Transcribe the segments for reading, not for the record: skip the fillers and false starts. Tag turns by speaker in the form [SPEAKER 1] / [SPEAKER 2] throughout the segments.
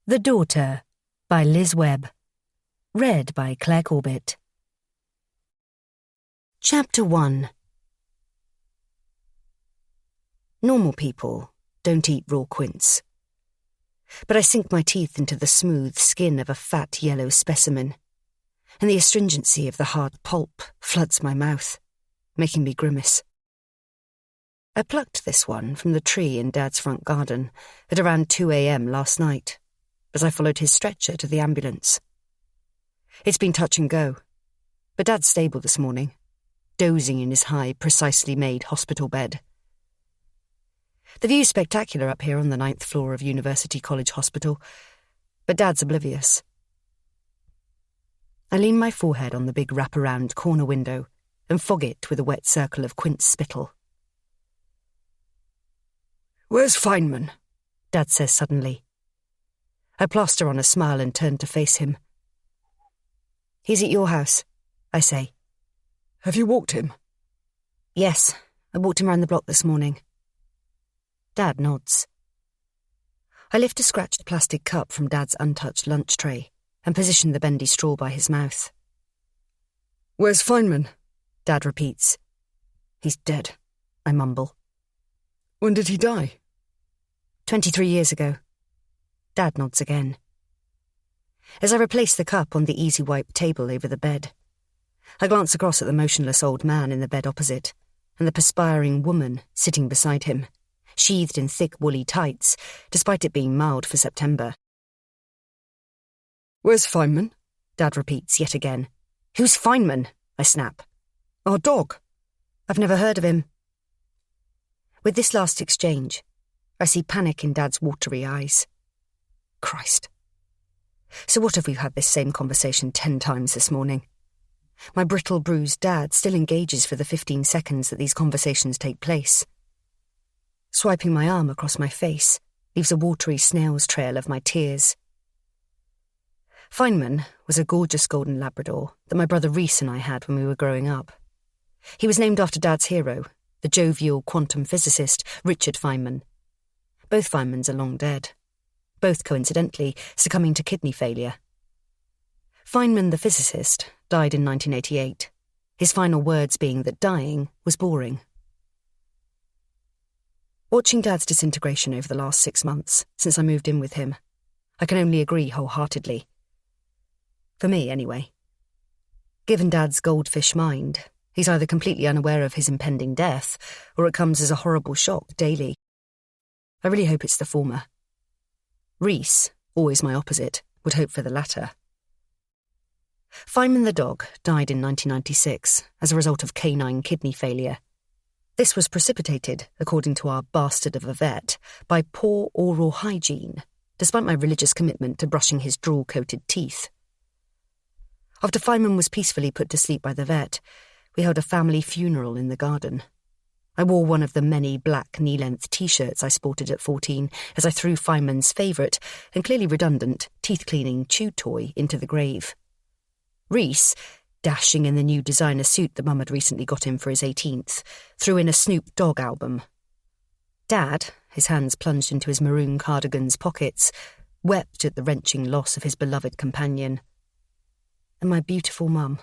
[SPEAKER 1] The Daughter by Liz Webb. Read by Claire Corbett. Chapter 1. Normal people don't eat raw quince. But I sink my teeth into the smooth skin of a fat yellow specimen, and the astringency of the hard pulp floods my mouth, making me grimace. I plucked this one from the tree in Dad's front garden at around 2 a.m. last night, as I followed his stretcher to the ambulance. It's been touch and go, but Dad's stable this morning, dozing in his high, precisely made hospital bed. The view's spectacular up here on the 9th floor of University College Hospital, but Dad's oblivious. I lean my forehead on the big wraparound corner window and fog it with a wet circle of quince spittle. "Where's Feynman?" Dad says suddenly. I plaster on a smile and turn to face him. "He's at your house," I say. "Have you walked him?" "Yes, I walked him round the block this morning." Dad nods. I lift a scratched plastic cup from Dad's untouched lunch tray and position the bendy straw by his mouth. "Where's Feynman?" Dad repeats. "He's dead," I mumble. "When did he die?" 23 years ago. Dad nods again. As I replace the cup on the easy wipe table over the bed, I glance across at the motionless old man in the bed opposite and the perspiring woman sitting beside him, sheathed in thick woolly tights, despite it being mild for September. "Where's Feynman?" Dad repeats yet again. "Who's Feynman?" I snap. "Our dog." "I've never heard of him." With this last exchange, I see panic in Dad's watery eyes. Christ. So what if we've had this same conversation 10 times this morning? My brittle, bruised dad still engages for the 15 seconds that these conversations take place. Swiping my arm across my face leaves a watery snail's trail of my tears. Feynman was a gorgeous golden Labrador that my brother Reese and I had when we were growing up. He was named after Dad's hero, the jovial quantum physicist Richard Feynman. Both Feynmans are long dead, both coincidentally succumbing to kidney failure. Feynman, the physicist, died in 1988, his final words being that dying was boring. Watching Dad's disintegration over the last 6 months, since I moved in with him, I can only agree wholeheartedly. For me, anyway. Given Dad's goldfish mind, he's either completely unaware of his impending death, or it comes as a horrible shock daily. I really hope it's the former. Reese, always my opposite, would hope for the latter. Feynman the dog died in 1996 as a result of canine kidney failure. This was precipitated, according to our bastard of a vet, by poor oral hygiene, despite my religious commitment to brushing his drool-coated teeth. After Feynman was peacefully put to sleep by the vet, we held a family funeral in the garden. I wore one of the many black knee-length T-shirts I sported at 14 as I threw Feynman's favourite, and clearly redundant, teeth-cleaning chew toy into the grave. Reese, dashing in the new designer suit that Mum had recently got him for his 18th, threw in a Snoop Dogg album. Dad, his hands plunged into his maroon cardigan's pockets, wept at the wrenching loss of his beloved companion. And my beautiful Mum,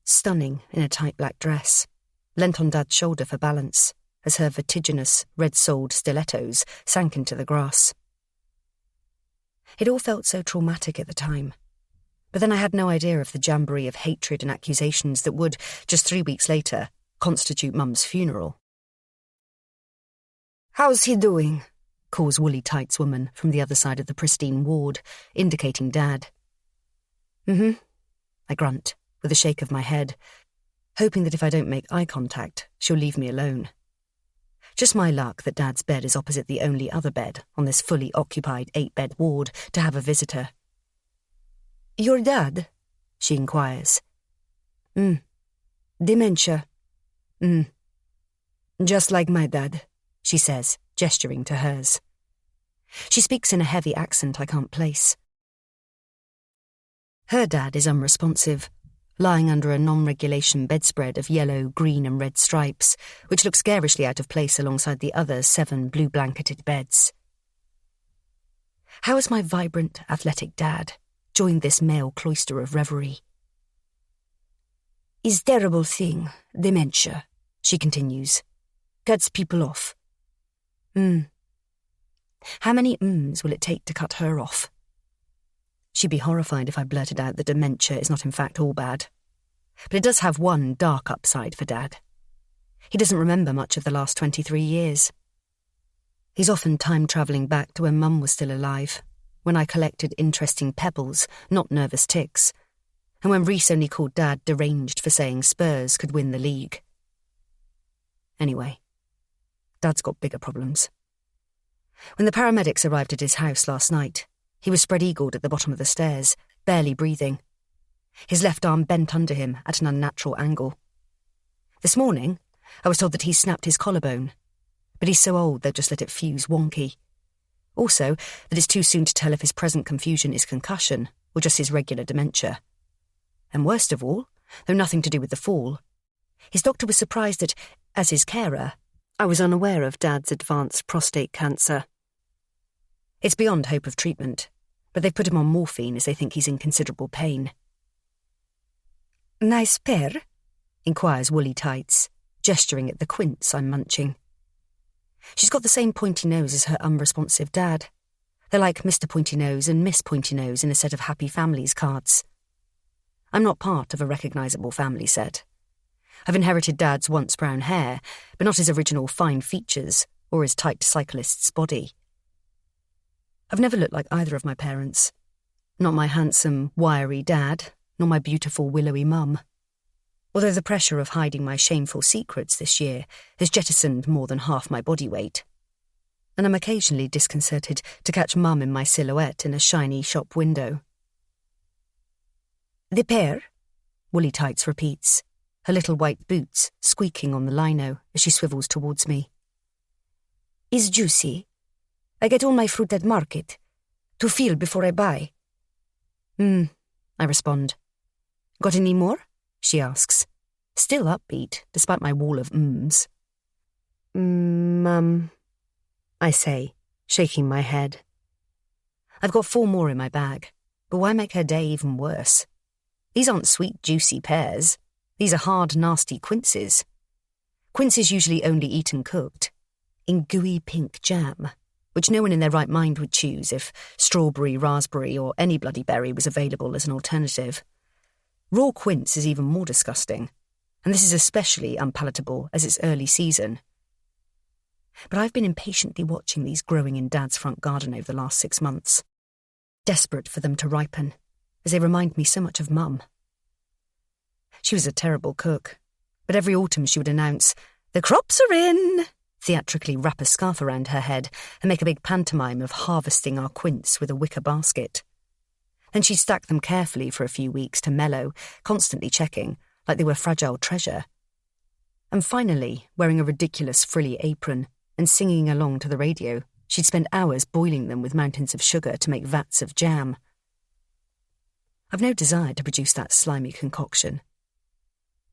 [SPEAKER 1] stunning in a tight black dress, leant on Dad's shoulder for balance as her vertiginous, red-soled stilettos sank into the grass. It all felt so traumatic at the time, but then I had no idea of the jamboree of hatred and accusations that would, just 3 weeks later, constitute Mum's funeral. "How's he doing?" calls Woolly Tights woman from the other side of the pristine ward, indicating Dad. "Mm-hmm," I grunt, with a shake of my head, hoping that if I don't make eye contact, she'll leave me alone. Just my luck that Dad's bed is opposite the only other bed on this fully occupied 8-bed ward to have a visitor. "Your dad?" she inquires. Dementia. Just like my dad," she says, gesturing to hers. She speaks in a heavy accent I can't place. Her dad is unresponsive, lying under a non-regulation bedspread of yellow, green and red stripes, which looks garishly out of place alongside the other 7 blue-blanketed beds. How has my vibrant, athletic dad joined this male cloister of reverie? "Is terrible thing, dementia," she continues. "Cuts people off." How many will it take to cut her off? She'd be horrified if I blurted out that dementia is not in fact all bad. But it does have one dark upside for Dad. He doesn't remember much of the last 23 years. He's often time-travelling back to when Mum was still alive, when I collected interesting pebbles, not nervous ticks, and when Reese only called Dad deranged for saying Spurs could win the league. Anyway, Dad's got bigger problems. When the paramedics arrived at his house last night, he was spread-eagled at the bottom of the stairs, barely breathing. His left arm bent under him at an unnatural angle. This morning, I was told that he snapped his collarbone, but he's so old they'll just let it fuse wonky. Also, that it's too soon to tell if his present confusion is concussion or just his regular dementia. And worst of all, though nothing to do with the fall, his doctor was surprised that, as his carer, I was unaware of Dad's advanced prostate cancer. It's beyond hope of treatment, but they've put him on morphine as they think he's in considerable pain. "Nice pair?" inquires Woolly Tights, gesturing at the quince I'm munching. She's got the same pointy nose as her unresponsive dad. They're like Mr. Pointy Nose and Miss Pointy Nose in a set of Happy Families cards. I'm not part of a recognisable family set. I've inherited Dad's once brown hair, but not his original fine features or his tight cyclist's body. I've never looked like either of my parents. Not my handsome, wiry dad, nor my beautiful, willowy mum. Although the pressure of hiding my shameful secrets this year has jettisoned more than half my body weight. And I'm occasionally disconcerted to catch Mum in my silhouette in a shiny shop window. "The pair?" Woolly Tights repeats, her little white boots squeaking on the lino as she swivels towards me. "Is juicy. I get all my fruit at market, to feel before I buy." I respond. "Got any more?" she asks, still upbeat despite my wall of mms. I say, shaking my head. I've got 4 more in my bag, but why make her day even worse? These aren't sweet, juicy pears. These are hard, nasty quinces. Quinces usually only eaten cooked, in gooey pink jam, which no one in their right mind would choose if strawberry, raspberry, or any bloody berry was available as an alternative. Raw quince is even more disgusting, and this is especially unpalatable as it's early season. But I've been impatiently watching these growing in Dad's front garden over the last 6 months, desperate for them to ripen, as they remind me so much of Mum. She was a terrible cook, but every autumn she would announce, "The crops are in," theatrically wrap a scarf around her head and make a big pantomime of harvesting our quince with a wicker basket. Then she'd stack them carefully for a few weeks to mellow, constantly checking, like they were fragile treasure. And finally, wearing a ridiculous frilly apron and singing along to the radio, she'd spend hours boiling them with mountains of sugar to make vats of jam. I've no desire to produce that slimy concoction,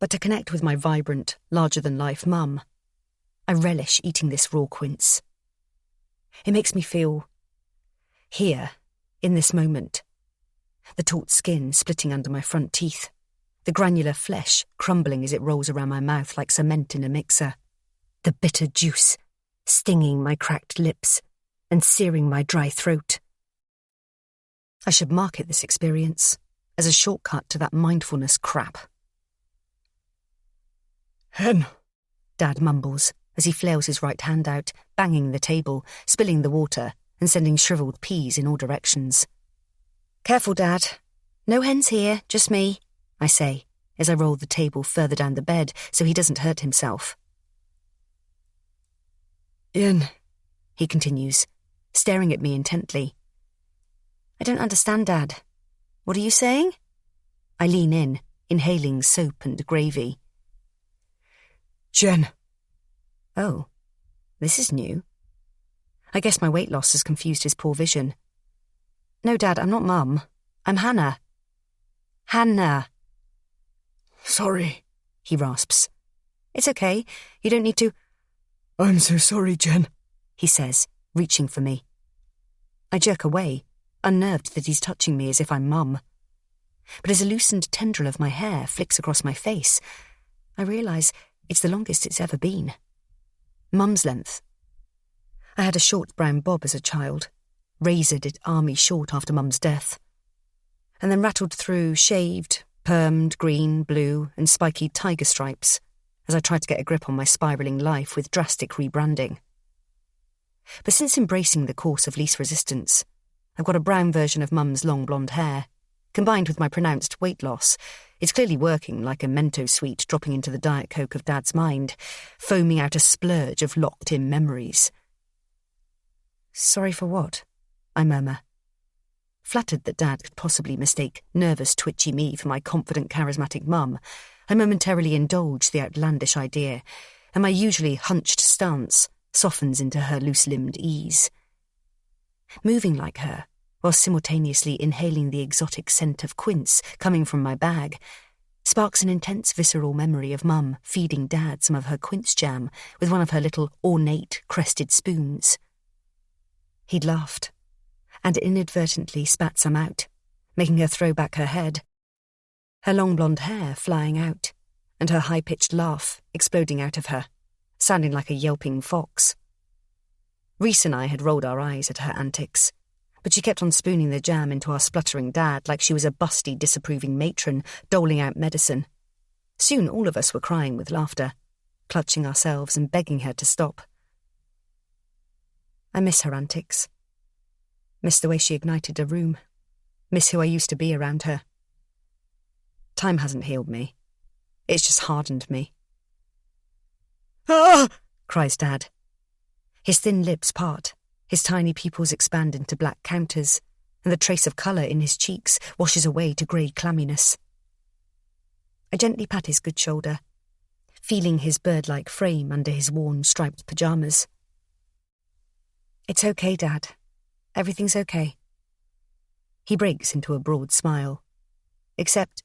[SPEAKER 1] but to connect with my vibrant, larger-than-life Mum, I relish eating this raw quince. It makes me feel here, in this moment. The taut skin splitting under my front teeth, the granular flesh crumbling as it rolls around my mouth like cement in a mixer, the bitter juice stinging my cracked lips and searing my dry throat. I should market this experience as a shortcut to that mindfulness crap.
[SPEAKER 2] "Hen,"
[SPEAKER 1] Dad mumbles as he flails his right hand out, banging the table, spilling the water, and sending shriveled peas in all directions. "Careful, Dad. No hens here, just me," I say, as I roll the table further down the bed so he doesn't hurt himself.
[SPEAKER 2] "Jen,"
[SPEAKER 1] he continues, staring at me intently. "I don't understand, Dad. What are you saying?" I lean in, inhaling soap and gravy.
[SPEAKER 2] "Jen."
[SPEAKER 1] Oh, this is new. I guess my weight loss has confused his poor vision. "No, Dad, I'm not Mum. I'm Hannah." "Hannah."
[SPEAKER 2] "Sorry,"
[SPEAKER 1] he rasps. "It's okay. You don't need to—"
[SPEAKER 2] "I'm so sorry, Jen,"
[SPEAKER 1] he says, reaching for me. I jerk away, unnerved that he's touching me as if I'm Mum. But as a loosened tendril of my hair flicks across my face, I realise it's the longest it's ever been. Mum's length. I had a short brown bob as a child, razored it army short after Mum's death, and then rattled through shaved, permed, green, blue and spiky tiger stripes as I tried to get a grip on my spiralling life with drastic rebranding. But since embracing the course of least resistance, I've got a brown version of Mum's long blonde hair. Combined with my pronounced weight loss, it's clearly working like a Mento sweet dropping into the Diet Coke of Dad's mind, foaming out a splurge of locked-in memories. Sorry for what? I murmur. Flattered that Dad could possibly mistake nervous, twitchy me for my confident, charismatic Mum, I momentarily indulge the outlandish idea, and my usually hunched stance softens into her loose-limbed ease. Moving like her, while simultaneously inhaling the exotic scent of quince coming from my bag, sparks an intense visceral memory of Mum feeding Dad some of her quince jam with one of her little ornate crested spoons. He'd laughed, and inadvertently spat some out, making her throw back her head, her long blonde hair flying out, and her high-pitched laugh exploding out of her, sounding like a yelping fox. Reese and I had rolled our eyes at her antics, but she kept on spooning the jam into our spluttering Dad like she was a busty, disapproving matron doling out medicine. Soon all of us were crying with laughter, clutching ourselves and begging her to stop. I miss her antics. Miss the way she ignited a room. Miss who I used to be around her. Time hasn't healed me. It's just hardened me.
[SPEAKER 2] Ah!
[SPEAKER 1] Cries Dad. His thin lips part, his tiny pupils expand into black counters, and the trace of colour in his cheeks washes away to grey clamminess. I gently pat his good shoulder, feeling his bird-like frame under his worn, striped pyjamas. It's okay, Dad. Everything's okay. He breaks into a broad smile. Except,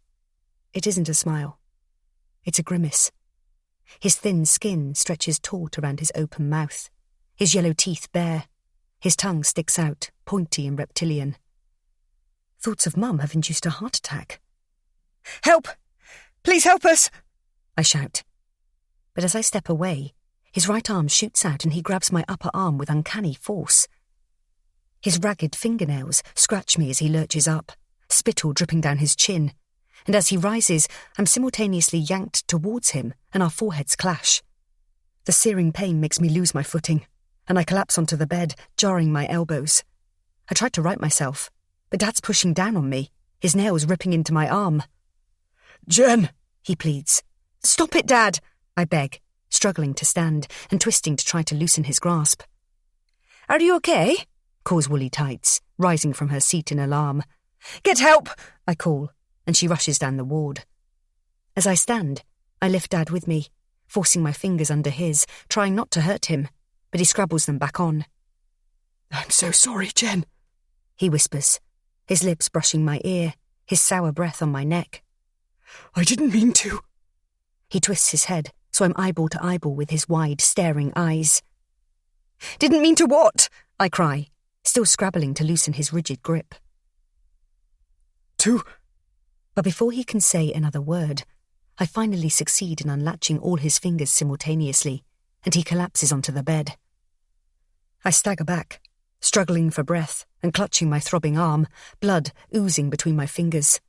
[SPEAKER 1] it isn't a smile. It's a grimace. His thin skin stretches taut around his open mouth, his yellow teeth bare. His tongue sticks out, pointy and reptilian. Thoughts of Mum have induced a heart attack.
[SPEAKER 2] Help! Please help us!
[SPEAKER 1] I shout. But as I step away, his right arm shoots out and he grabs my upper arm with uncanny force. His ragged fingernails scratch me as he lurches up, spittle dripping down his chin, and as he rises, I'm simultaneously yanked towards him and our foreheads clash. The searing pain makes me lose my footing, and I collapse onto the bed, jarring my elbows. I try to right myself, but Dad's pushing down on me, his nails ripping into my arm.
[SPEAKER 2] Jen!
[SPEAKER 1] He pleads. Stop it, Dad! I beg, struggling to stand and twisting to try to loosen his grasp.
[SPEAKER 2] Are you okay?
[SPEAKER 1] Calls Woolly Tights, rising from her seat in alarm.
[SPEAKER 2] Get help!
[SPEAKER 1] I call, and she rushes down the ward. As I stand, I lift Dad with me, forcing my fingers under his, trying not to hurt him, but he scrabbles them back on.
[SPEAKER 2] I'm so sorry, Jen,
[SPEAKER 1] he whispers, his lips brushing my ear, his sour breath on my neck.
[SPEAKER 2] I didn't mean to.
[SPEAKER 1] He twists his head, so I'm eyeball to eyeball with his wide, staring eyes.
[SPEAKER 2] Didn't mean to what?
[SPEAKER 1] I cry, still scrabbling to loosen his rigid grip.
[SPEAKER 2] But
[SPEAKER 1] before he can say another word, I finally succeed in unlatching all his fingers simultaneously, and he collapses onto the bed. I stagger back, struggling for breath and clutching my throbbing arm, blood oozing between my fingers.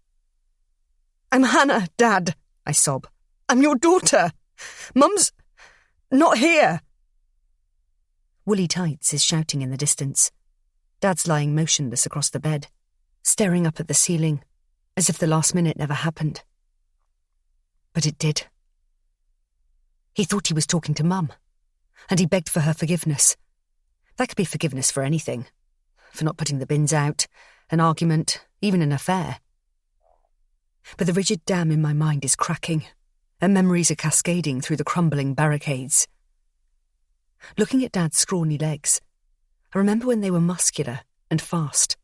[SPEAKER 2] I'm Hannah, Dad, I sob. I'm your daughter. Mum's not here.
[SPEAKER 1] Woolly Tights is shouting in the distance. Dad's lying motionless across the bed, staring up at the ceiling, as if the last minute never happened. But it did. He thought he was talking to Mum, and he begged for her forgiveness. That could be forgiveness for anything. For not putting the bins out, an argument, even an affair. But the rigid dam in my mind is cracking, and memories are cascading through the crumbling barricades. Looking at Dad's scrawny legs, I remember when they were muscular and fast.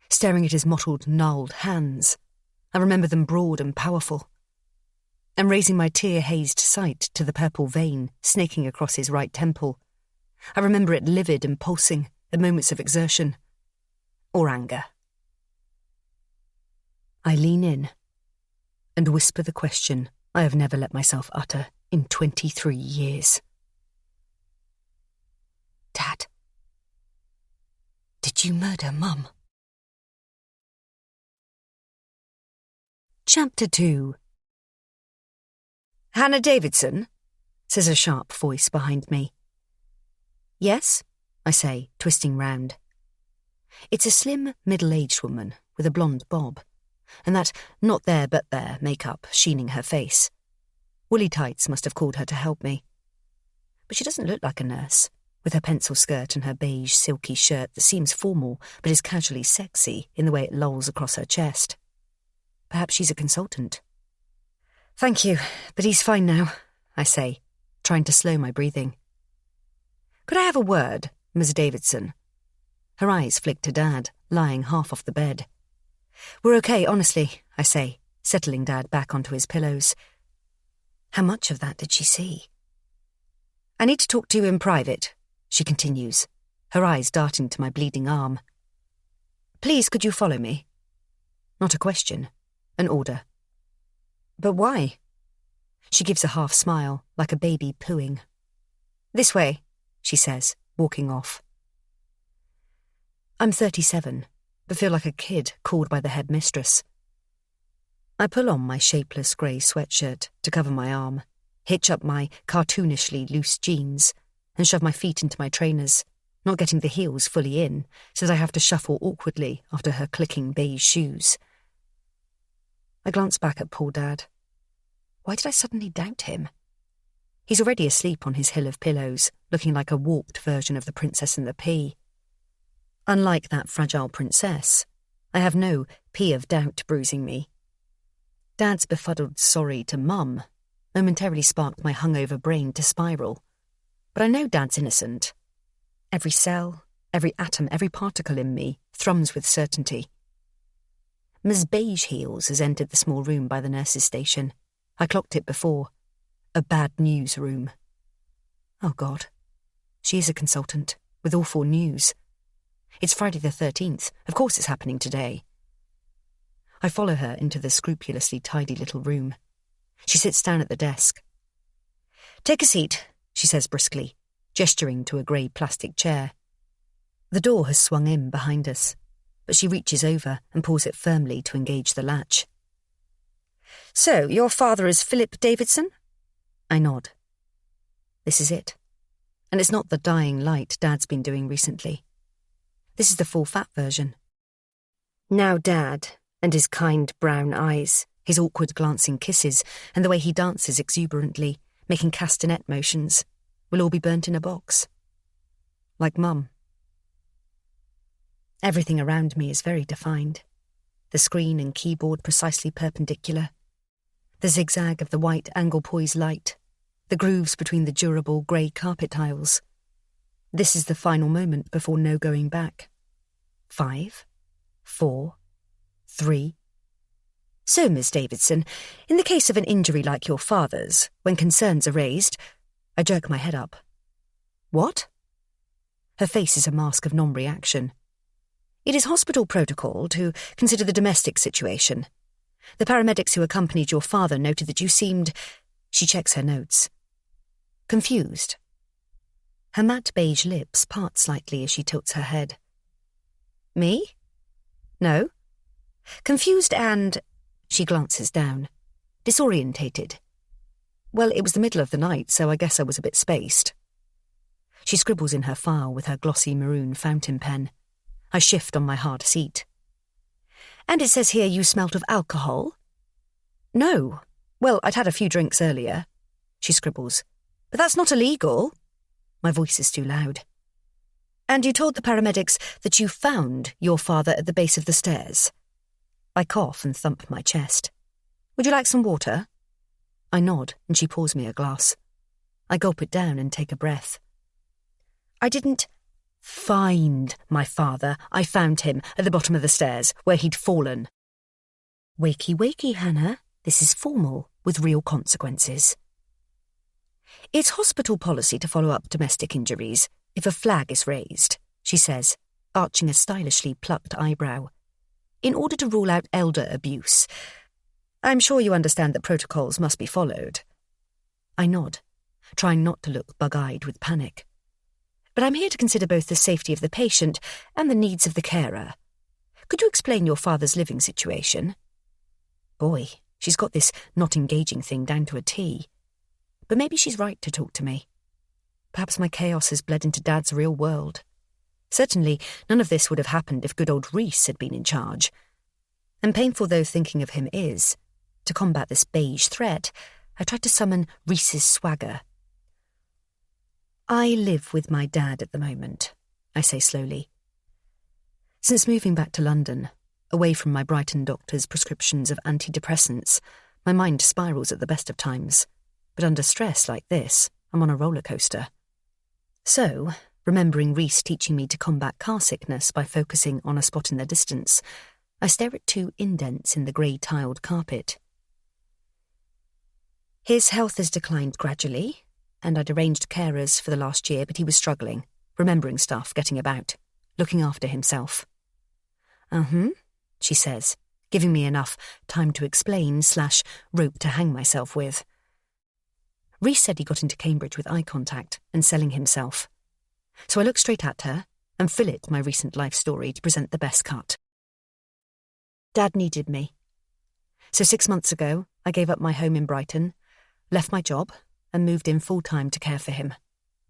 [SPEAKER 1] Staring at his mottled, gnarled hands, I remember them broad and powerful. And raising my tear-hazed sight to the purple vein snaking across his right temple, I remember it livid and pulsing, at moments of exertion or anger. I lean in and whisper the question I have never let myself utter in 23 years. Dad, did you murder Mum? Chapter 2. Hannah Davidson, says a sharp voice behind me. Yes, I say, twisting round. It's a slim, middle-aged woman with a blonde bob, and that not there but there makeup sheening her face. Woolly tights must have called her to help me. But she doesn't look like a nurse, with her pencil skirt and her beige, silky shirt that seems formal but is casually sexy in the way it lolls across her chest. Perhaps she's a consultant. Thank you, but he's fine now, I say, trying to slow my breathing. Could I have a word, Miss Davidson? Her eyes flick to Dad, lying half off the bed. We're okay, honestly, I say, settling Dad back onto his pillows. How much of that did she see? I need to talk to you in private, she continues, her eyes darting to my bleeding arm. Please, could you follow me? Not a question, an order. But why? She gives a half smile, like a baby pooing. This way, she says, walking off. I'm 37, but feel like a kid called by the headmistress. I pull on my shapeless grey sweatshirt to cover my arm, hitch up my cartoonishly loose jeans, and shove my feet into my trainers, not getting the heels fully in, so that I have to shuffle awkwardly after her clicking beige shoes. I glance back at poor Dad. Why did I suddenly doubt him? He's already asleep on his hill of pillows, looking like a warped version of the Princess and the Pea. Unlike that fragile princess, I have no pea of doubt bruising me. Dad's befuddled sorry to Mum momentarily sparked my hungover brain to spiral. But I know Dad's innocent. Every cell, every atom, every particle in me thrums with certainty. Ms. Beige Heels has entered the small room by the nurse's station. I clocked it before. A bad news room. Oh, God. She is a consultant, with awful news. It's Friday the 13th. Of course it's happening today. I follow her into the scrupulously tidy little room. She sits down at the desk. Take a seat, she says briskly, gesturing to a grey plastic chair. The door has swung in behind us, but she reaches over and pulls it firmly to engage the latch. So, your father is Philip Davidson? I nod. This is it. And it's not the dying light Dad's been doing recently. This is the full-fat version. Now Dad, and his kind brown eyes, his awkward glancing kisses, and the way he dances exuberantly, making castanet motions, will all be burnt in a box. Like Mum. Everything around me is very defined. The screen and keyboard precisely perpendicular. The zigzag of the white angle-poise light. The grooves between the durable grey carpet tiles. This is the final moment before no going back. 5, 4, 3. So, Miss Davidson, in the case of an injury like your father's, when concerns are raised, I jerk my head up. What? Her face is a mask of non-reaction. It is hospital protocol to consider the domestic situation. The paramedics who accompanied your father noted that you seemed... She checks her notes. Confused. Her matte beige lips part slightly as she tilts her head. Me? No. Confused and... She glances down. Disorientated. Well, it was the middle of the night, so I guess I was a bit spaced. She scribbles in her file with her glossy maroon fountain pen. I shift on my hard seat. And it says here you smelt of alcohol? No. Well, I'd had a few drinks earlier. She scribbles. But that's not illegal. My voice is too loud. And you told the paramedics that you found your father at the base of the stairs. I cough and thump my chest. Would you like some water? I nod, and she pours me a glass. I gulp it down and take a breath. I didn't find my father. I found him at the bottom of the stairs, where he'd fallen. Wakey, wakey, Hannah. This is formal, with real consequences. It's hospital policy to follow up domestic injuries if a flag is raised. she says, arching a stylishly plucked eyebrow. In order to rule out elder abuse. I'm sure you understand that protocols must be followed. I nod, trying not to look bug-eyed with panic. But I'm here to consider both the safety of the patient and the needs of the carer. Could you explain your father's living situation? Boy, she's got this not engaging thing down to a T. But maybe she's right to talk to me. Perhaps my chaos has bled into Dad's real world. Certainly, none of this would have happened if good old Reese had been in charge. And painful though thinking of him is, to combat this beige threat, I tried to summon Reese's swagger. I live with my dad at the moment, I say slowly. Since moving back to London, away from my Brighton doctor's prescriptions of antidepressants, my mind spirals at the best of times. But under stress like this, I'm on a roller coaster. So, remembering Reese teaching me to combat car sickness by focusing on a spot in the distance, I stare at 2 indents in the grey-tiled carpet. His health has declined gradually, and I'd arranged carers for the last year, but he was struggling, remembering stuff, getting about, looking after himself. She says, giving me enough time to explain/rope to hang myself with. Reese said he got into Cambridge with eye contact and selling himself. So I look straight at her and fill it my recent life story to present the best cut. Dad needed me. So 6 months ago, I gave up my home in Brighton, left my job, and moved in full-time to care for him,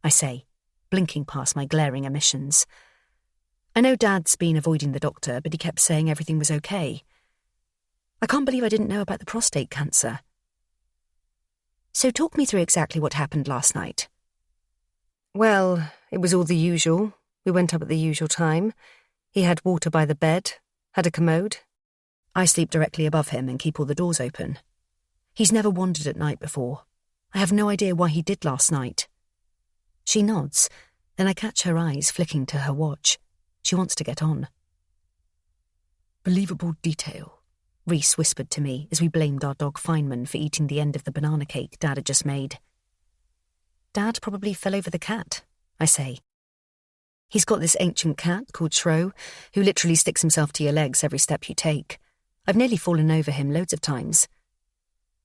[SPEAKER 1] I say, blinking past my glaring omissions. I know Dad's been avoiding the doctor, but he kept saying everything was okay. I can't believe I didn't know about the prostate cancer. So talk me through exactly what happened last night. Well, it was all the usual. We went up at the usual time. He had water by the bed, had a commode. I sleep directly above him and keep all the doors open. He's never wandered at night before. I have no idea why he did last night. She nods, then I catch her eyes flicking to her watch. She wants to get on. Believable detail, Reese whispered to me as we blamed our dog Feynman for eating the end of the banana cake Dad had just made. Dad probably fell over the cat, I say. He's got this ancient cat called Shro, who literally sticks himself to your legs every step you take. I've nearly fallen over him loads of times.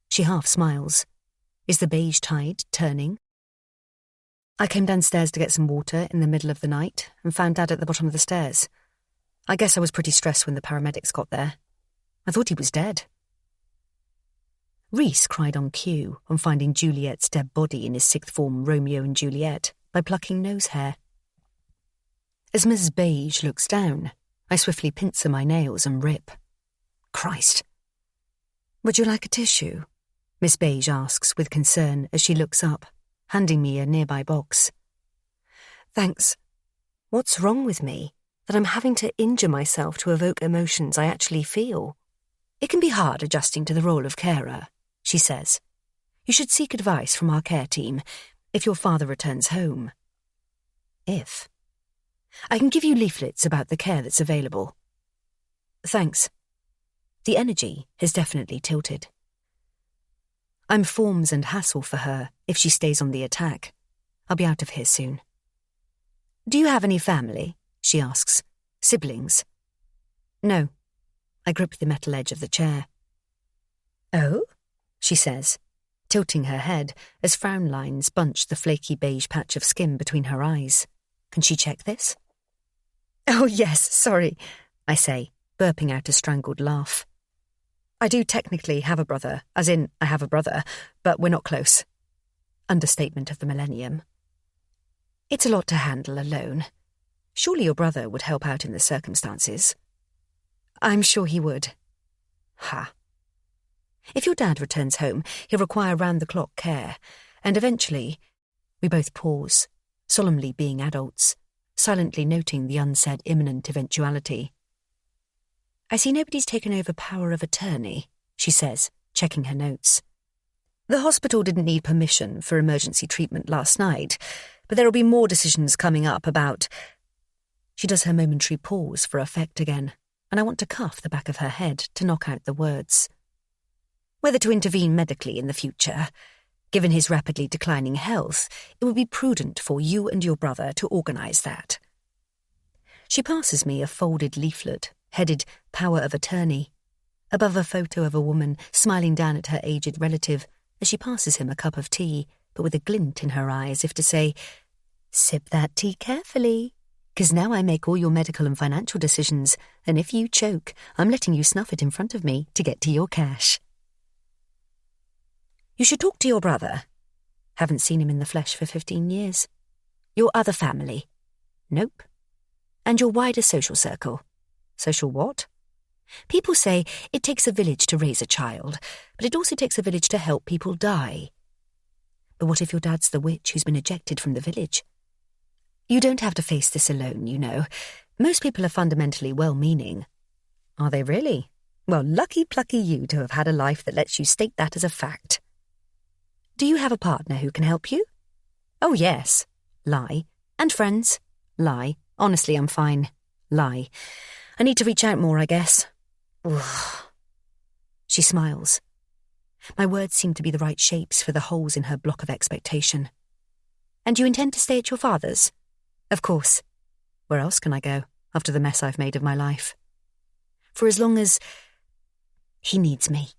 [SPEAKER 1] She half smiles. Is the beige tide turning? I came downstairs to get some water in the middle of the night and found Dad at the bottom of the stairs. I guess I was pretty stressed when the paramedics got there. I thought he was dead. Reese cried on cue on finding Juliet's dead body in his sixth form Romeo and Juliet by plucking nose hair. As Mrs. Beige looks down, I swiftly pincer my nails and rip. Christ. Would you like a tissue? Miss Beige asks with concern as she looks up, handing me a nearby box. Thanks. What's wrong with me that I'm having to injure myself to evoke emotions I actually feel? It can be hard adjusting to the role of carer, she says. You should seek advice from our care team if your father returns home. If. I can give you leaflets about the care that's available. Thanks. The energy has definitely tilted. I'm forms and hassle for her if she stays on the attack. I'll be out of here soon. Do you have any family? She asks. Siblings? No. I grip the metal edge of the chair. Oh? She says, tilting her head as frown lines bunch the flaky beige patch of skin between her eyes. Can she check this? Oh, yes, sorry, I say, burping out a strangled laugh. I do technically have a brother, as in I have a brother, but we're not close. Understatement of the millennium. It's a lot to handle alone. Surely your brother would help out in the circumstances. I'm sure he would. Ha. If your dad returns home, he'll require round-the-clock care, and eventually, we both pause, solemnly being adults, silently noting the unsaid imminent eventuality. I see nobody's taken over power of attorney, she says, checking her notes. The hospital didn't need permission for emergency treatment last night, but there will be more decisions coming up about... She does her momentary pause for effect again, and I want to cuff the back of her head to knock out the words. Whether to intervene medically in the future. Given his rapidly declining health, it would be prudent for you and your brother to organise that. She passes me a folded leaflet, headed Power of Attorney, above a photo of a woman smiling down at her aged relative as she passes him a cup of tea, but with a glint in her eye as if to say, "Sip that tea carefully, 'cause now I make all your medical and financial decisions, and if you choke, I'm letting you snuff it in front of me to get to your cash." "You should talk to your brother." "Haven't seen him in the flesh for 15 years. "Your other family." "Nope." "And your wider social circle." "Social what?" "People say it takes a village to raise a child, but it also takes a village to help people die." "But what if your dad's the witch who's been ejected from the village?" "You don't have to face this alone, you know. Most people are fundamentally well-meaning." "Are they really? Well, lucky plucky you to have had a life that lets you state that as a fact." "Do you have a partner who can help you?" "Oh, yes." Lie. "And friends?" Lie. "Honestly, I'm fine." Lie. "I need to reach out more, I guess." Ugh. She smiles. My words seem to be the right shapes for the holes in her block of expectation. "And you intend to stay at your father's?" "Of course. Where else can I go, after the mess I've made of my life? For as long as he needs me."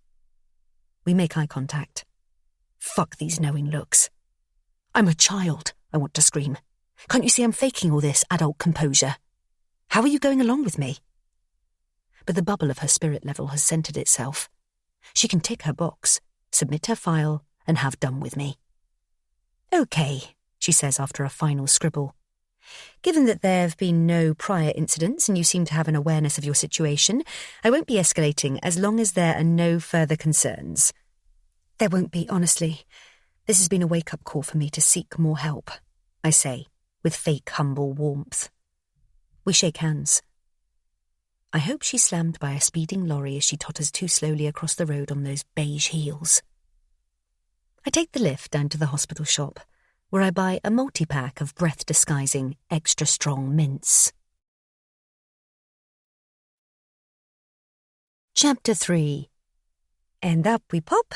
[SPEAKER 1] We make eye contact. Fuck these knowing looks. "I'm a child," I want to scream. "Can't you see I'm faking all this adult composure? How are you going along with me?" But the bubble of her spirit level has centered itself. She can tick her box, submit her file, and have done with me. "Okay," she says after a final scribble. "Given that there have been no prior incidents and you seem to have an awareness of your situation, I won't be escalating as long as there are no further concerns." "There won't be, honestly. This has been a wake-up call for me to seek more help," I say, with fake humble warmth. We shake hands. I hope she's slammed by a speeding lorry as she totters too slowly across the road on those beige heels. I take the lift down to the hospital shop, where I buy a multi-pack of breath-disguising, extra-strong mints. Chapter 3. And up we pop.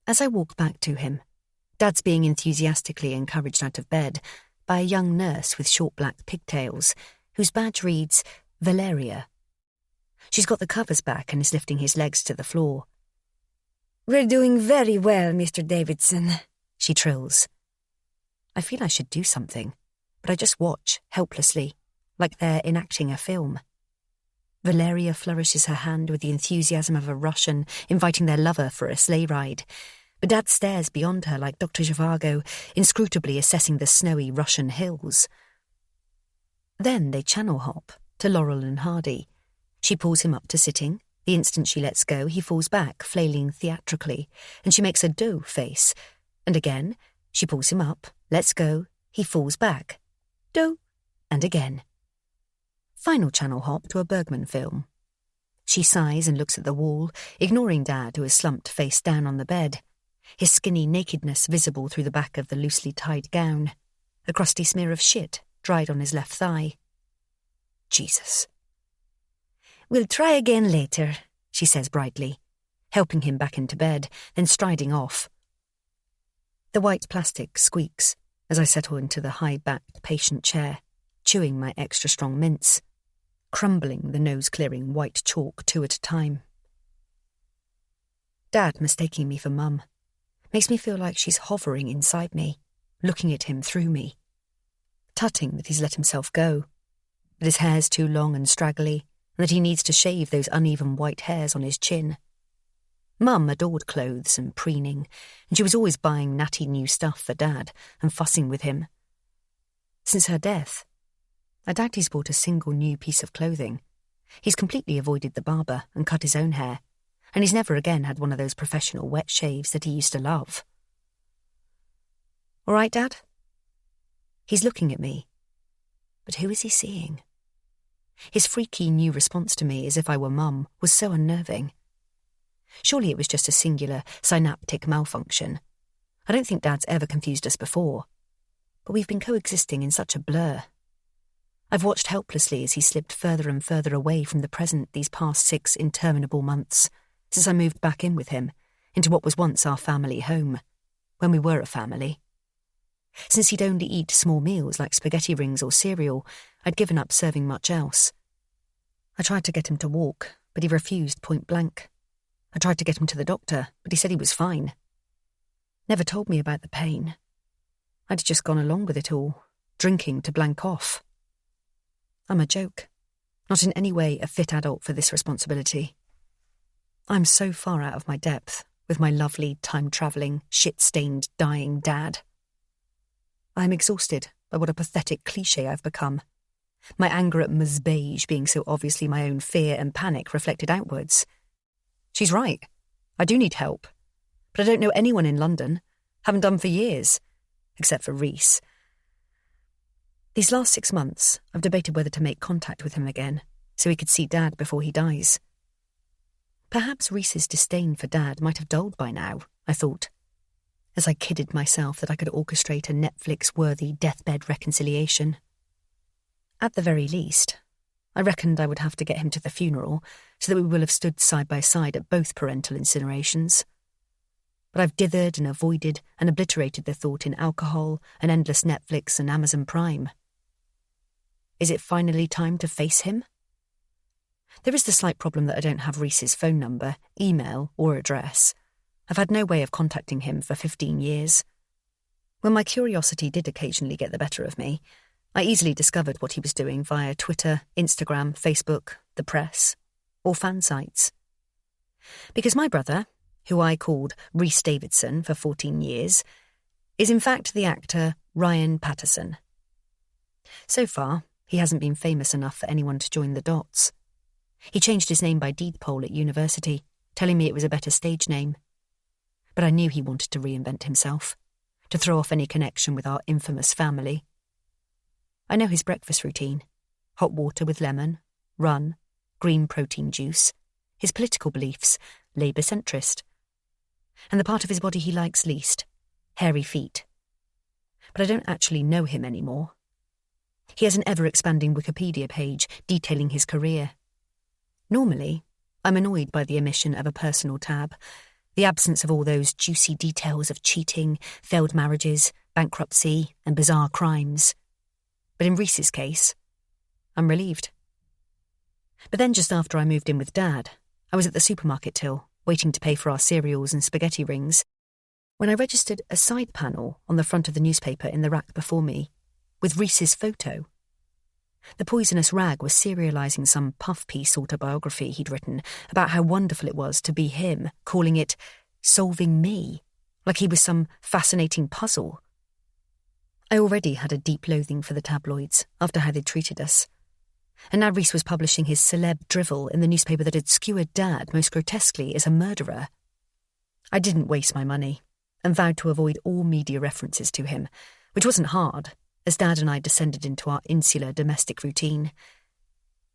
[SPEAKER 1] As I walk back to him, Dad's being enthusiastically encouraged out of bed by a young nurse with short black pigtails, whose badge reads Valeria. She's got the covers back and is lifting his legs to the floor. "We're doing very well, Mr. Davidson," she trills. I feel I should do something, but I just watch, helplessly, like they're enacting a film. Valeria flourishes her hand with the enthusiasm of a Russian inviting their lover for a sleigh ride, but Dad stares beyond her like Dr. Zhivago, inscrutably assessing the snowy Russian hills. Then they channel hop to Laurel and Hardy. She pulls him up to sitting. The instant she lets go, he falls back, flailing theatrically, and she makes a doe face. And again, she pulls him up, lets go, he falls back. Doe, and again. Final channel hop to a Bergman film. She sighs and looks at the wall, ignoring Dad, who is slumped face down on the bed, his skinny nakedness visible through the back of the loosely tied gown, a crusty smear of shit dried on his left thigh. Jesus. "We'll try again later," she says brightly, helping him back into bed, then striding off. The white plastic squeaks as I settle into the high-backed patient chair, chewing my extra-strong mints, crumbling the nose-clearing white chalk 2 at a time. Dad mistaking me for Mum makes me feel like she's hovering inside me, looking at him through me, tutting that he's let himself go, that his hair's too long and straggly, and that he needs to shave those uneven white hairs on his chin. Mum adored clothes and preening, and she was always buying natty new stuff for Dad and fussing with him. Since her death, I doubt he's bought a single new piece of clothing. He's completely avoided the barber and cut his own hair, and he's never again had one of those professional wet shaves that he used to love. "All right, Dad?" He's looking at me, but who is he seeing? His freaky new response to me as if I were Mum was so unnerving. Surely it was just a singular synaptic malfunction. I don't think Dad's ever confused us before, but we've been coexisting in such a blur. I've watched helplessly as he slipped further and further away from the present these past 6 interminable months, since I moved back in with him, into what was once our family home, when we were a family. Since he'd only eat small meals like spaghetti rings or cereal, I'd given up serving much else. I tried to get him to walk, but he refused point blank. I tried to get him to the doctor, but he said he was fine. Never told me about the pain. I'd just gone along with it all, drinking to blank off. I'm a joke, not in any way a fit adult for this responsibility. I'm so far out of my depth with my lovely, time-travelling, shit-stained, dying dad. I'm exhausted by what a pathetic cliché I've become. My anger at Ms. Beige being so obviously my own fear and panic reflected outwards. She's right. I do need help. But I don't know anyone in London. Haven't done for years. Except for Rhys. These last 6 months, I've debated whether to make contact with him again, so he could see Dad before he dies. Perhaps Rhys's disdain for Dad might have dulled by now, I thought, as I kidded myself that I could orchestrate a Netflix-worthy deathbed reconciliation. At the very least, I reckoned I would have to get him to the funeral so that we will have stood side by side at both parental incinerations. But I've dithered and avoided and obliterated the thought in alcohol and endless Netflix and Amazon Prime. Is it finally time to face him? There is the slight problem that I don't have Rhys's phone number, email, or address. I've had no way of contacting him for 15 years. When my curiosity did occasionally get the better of me, I easily discovered what he was doing via Twitter, Instagram, Facebook, the press, or fan sites. Because my brother, who I called Rhys Davidson for 14 years, is in fact the actor Ryan Patterson. So far, he hasn't been famous enough for anyone to join the dots. He changed his name by deed poll at university, telling me it was a better stage name. But I knew he wanted to reinvent himself, to throw off any connection with our infamous family. I know his breakfast routine: hot water with lemon, run, green protein juice, his political beliefs, Labour centrist, and the part of his body he likes least, hairy feet. But I don't actually know him anymore. He has an ever-expanding Wikipedia page detailing his career. Normally, I'm annoyed by the omission of a personal tab, the absence of all those juicy details of cheating, failed marriages, bankruptcy, and bizarre crimes. But in Rhys's case, I'm relieved. But then just after I moved in with Dad, I was at the supermarket till, waiting to pay for our cereals and spaghetti rings, when I registered a side panel on the front of the newspaper in the rack before me, with Rhys's photo. The poisonous rag was serialising some puff-piece autobiography he'd written about how wonderful it was to be him, calling it Solving Me, like he was some fascinating puzzle. I already had a deep loathing for the tabloids after how they'd treated us. And now Rhys was publishing his celeb drivel in the newspaper that had skewered Dad most grotesquely as a murderer. I didn't waste my money and vowed to avoid all media references to him, which wasn't hard, as Dad and I descended into our insular domestic routine.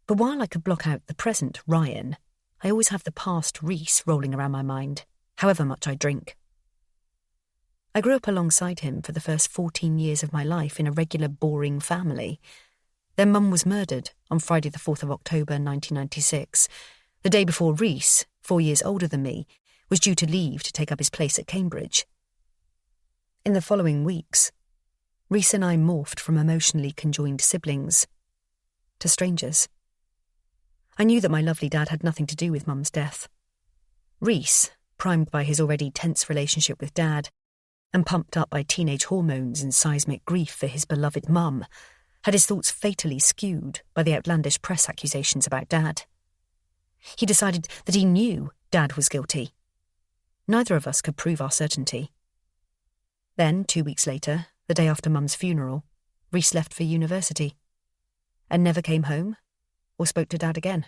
[SPEAKER 1] But while I could block out the present Ryan, I always have the past Rhys rolling around my mind, however much I drink. I grew up alongside him for the first 14 years of my life in a regular boring family. Their mum was murdered on Friday the 4th of October 1996, the day before Rhys, 4 years older than me, was due to leave to take up his place at Cambridge. In the following weeks, Rhys and I morphed from emotionally conjoined siblings to strangers. I knew that my lovely dad had nothing to do with Mum's death. Rhys, primed by his already tense relationship with Dad, and pumped up by teenage hormones and seismic grief for his beloved mum, had his thoughts fatally skewed by the outlandish press accusations about Dad. He decided that he knew Dad was guilty. Neither of us could prove our certainty. Then, 2 weeks later, the day after Mum's funeral, Rhys left for university and never came home or spoke to Dad again.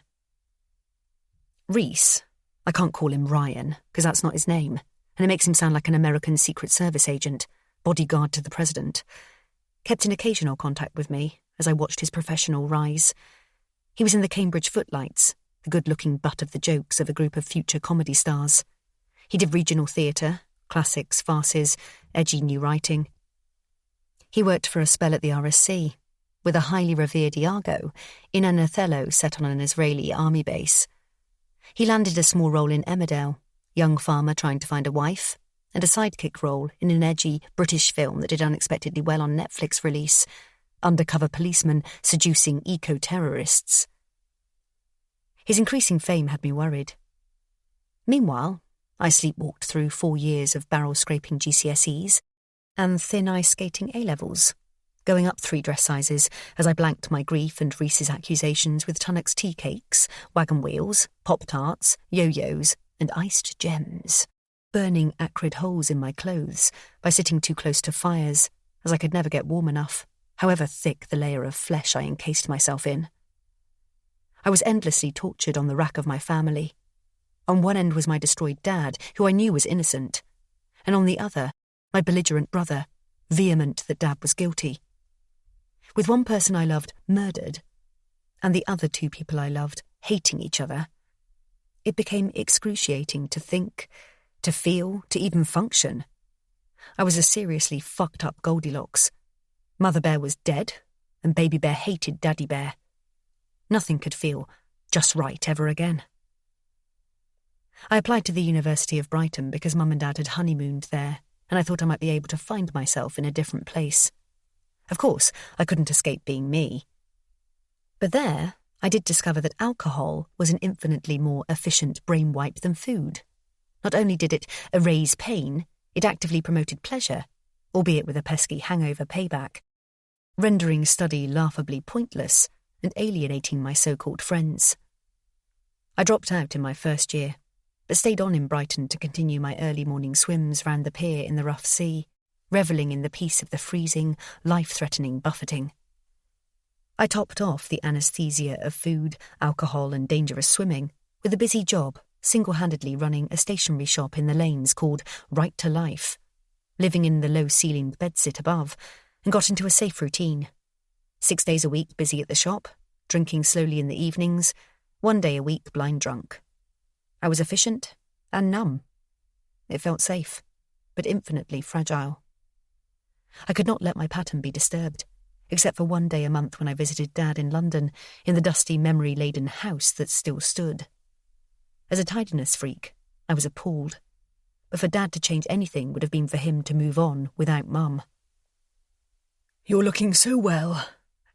[SPEAKER 1] Rhys, I can't call him Ryan because that's not his name, and it makes him sound like an American Secret Service agent, bodyguard to the president, kept in occasional contact with me as I watched his professional rise. He was in the Cambridge Footlights, the good-looking butt of the jokes of a group of future comedy stars. He did regional theatre, classics, farces, edgy new writing. He worked for a spell at the RSC, with a highly revered Iago, in an Othello set on an Israeli army base. He landed a small role in Emmerdale, young farmer trying to find a wife, and a sidekick role in an edgy British film that did unexpectedly well on Netflix release, Undercover Policeman Seducing Eco-Terrorists. His increasing fame had me worried. Meanwhile, I sleepwalked through 4 years of barrel-scraping GCSEs and thin ice skating A-levels, going up 3 dress sizes as I blanked my grief and Reese's accusations with Tunnocks tea cakes, wagon wheels, Pop-Tarts, yo-yos, and iced gems, burning acrid holes in my clothes by sitting too close to fires, as I could never get warm enough, however thick the layer of flesh I encased myself in. I was endlessly tortured on the rack of my family. On one end was my destroyed dad, who I knew was innocent, and on the other, my belligerent brother, vehement that Dad was guilty. With one person I loved murdered, and the other 2 people I loved hating each other, it became excruciating to think, to feel, to even function. I was a seriously fucked up Goldilocks. Mother Bear was dead, and Baby Bear hated Daddy Bear. Nothing could feel just right ever again. I applied to the University of Brighton because Mum and Dad had honeymooned there, and I thought I might be able to find myself in a different place. Of course, I couldn't escape being me. But there, I did discover that alcohol was an infinitely more efficient brain wipe than food. Not only did it erase pain, it actively promoted pleasure, albeit with a pesky hangover payback, rendering study laughably pointless and alienating my so-called friends. I dropped out in my first year, but stayed on in Brighton to continue my early morning swims round the pier in the rough sea, revelling in the peace of the freezing, life-threatening buffeting. I topped off the anaesthesia of food, alcohol and dangerous swimming with a busy job single-handedly running a stationery shop in the lanes called Right to Life, living in the low-ceilinged bedsit above, and got into a safe routine. 6 days a week busy at the shop, drinking slowly in the evenings, 1 day a week blind drunk. I was efficient and numb. It felt safe, but infinitely fragile. I could not let my pattern be disturbed, except for 1 day a month when I visited Dad in London, in the dusty memory-laden house that still stood. As a tidiness freak, I was appalled, but for Dad to change anything would have been for him to move on without Mum.
[SPEAKER 2] "You're looking so well,"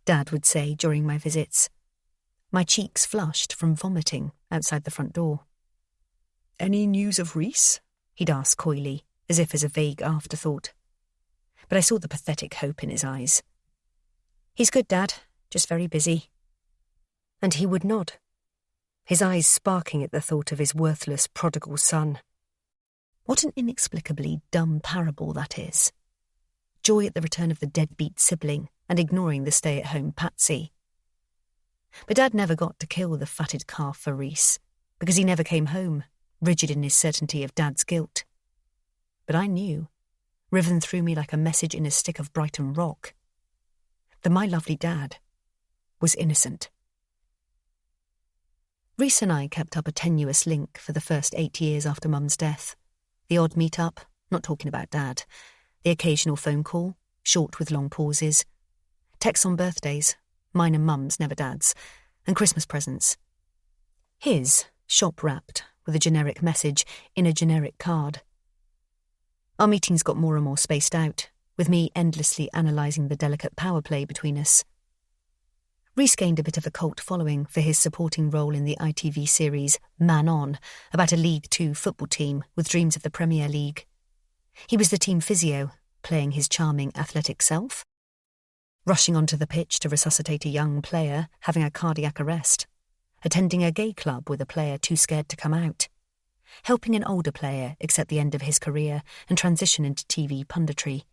[SPEAKER 1] Dad would say during my visits. My cheeks flushed from vomiting outside the front door.
[SPEAKER 2] "Any news of Reese?"
[SPEAKER 1] he'd ask coyly, as if as a vague afterthought. But I saw the pathetic hope in his eyes. "He's good, Dad, just very busy." And he would nod, his eyes sparking at the thought of his worthless prodigal son. What an inexplicably dumb parable that is. Joy at the return of the deadbeat sibling and ignoring the stay-at-home patsy. But Dad never got to kill the fatted calf for Reese, because he never came home, rigid in his certainty of Dad's guilt. But I knew, riven through me like a message in a stick of Brighton rock, that my lovely Dad was innocent. Reese and I kept up a tenuous link for the first 8 years after Mum's death. The odd meet-up, not talking about Dad, the occasional phone call, short with long pauses, texts on birthdays, mine and Mum's, never Dad's, and Christmas presents. His, shop-wrapped, with a generic message in a generic card. Our meetings got more and more spaced out, with me endlessly analysing the delicate power play between us. Reese gained a bit of a cult following for his supporting role in the ITV series Man On, about a League Two football team with dreams of the Premier League. He was the team physio, playing his charming athletic self, rushing onto the pitch to resuscitate a young player having a cardiac arrest, attending a gay club with a player too scared to come out, helping an older player accept the end of his career and transition into TV punditry.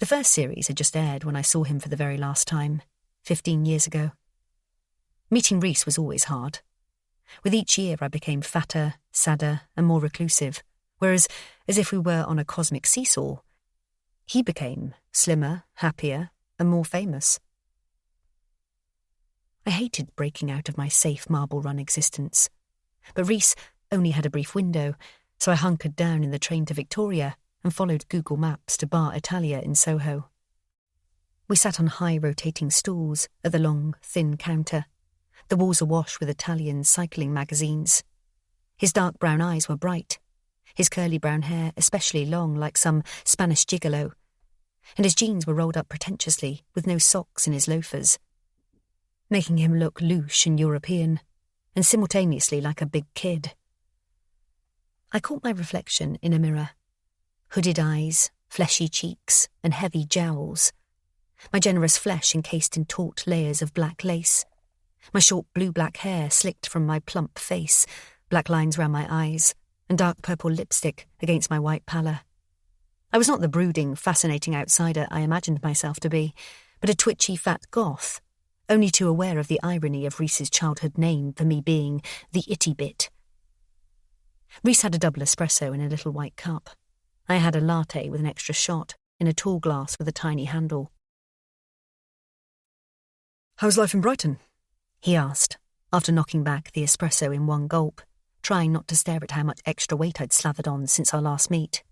[SPEAKER 1] The first series had just aired when I saw him for the very last time, 15 years ago. Meeting Reese was always hard. With each year I became fatter, sadder and more reclusive, whereas, as if we were on a cosmic seesaw, he became slimmer, happier and more famous. I hated breaking out of my safe marble run existence, but Reese only had a brief window, so I hunkered down in the train to Victoria and followed Google Maps to Bar Italia in Soho. We sat on high rotating stools at the long, thin counter, the walls awash with Italian cycling magazines. His dark brown eyes were bright, his curly brown hair especially long like some Spanish gigolo, and his jeans were rolled up pretentiously with no socks in his loafers, making him look louche and European, and simultaneously like a big kid. I caught my reflection in a mirror. Hooded eyes, fleshy cheeks, and heavy jowls. My generous flesh encased in taut layers of black lace. My short blue-black hair slicked from my plump face, black lines round my eyes, and dark purple lipstick against my white pallor. I was not the brooding, fascinating outsider I imagined myself to be, but a twitchy fat goth, only too aware of the irony of Reese's childhood name for me being the itty bit. Reese had a double espresso in a little white cup. I had a latte with an extra shot in a tall glass with a tiny handle.
[SPEAKER 2] "How's life in Brighton?"
[SPEAKER 1] he asked, after knocking back the espresso in one gulp, trying not to stare at how much extra weight I'd slathered on since our last meet.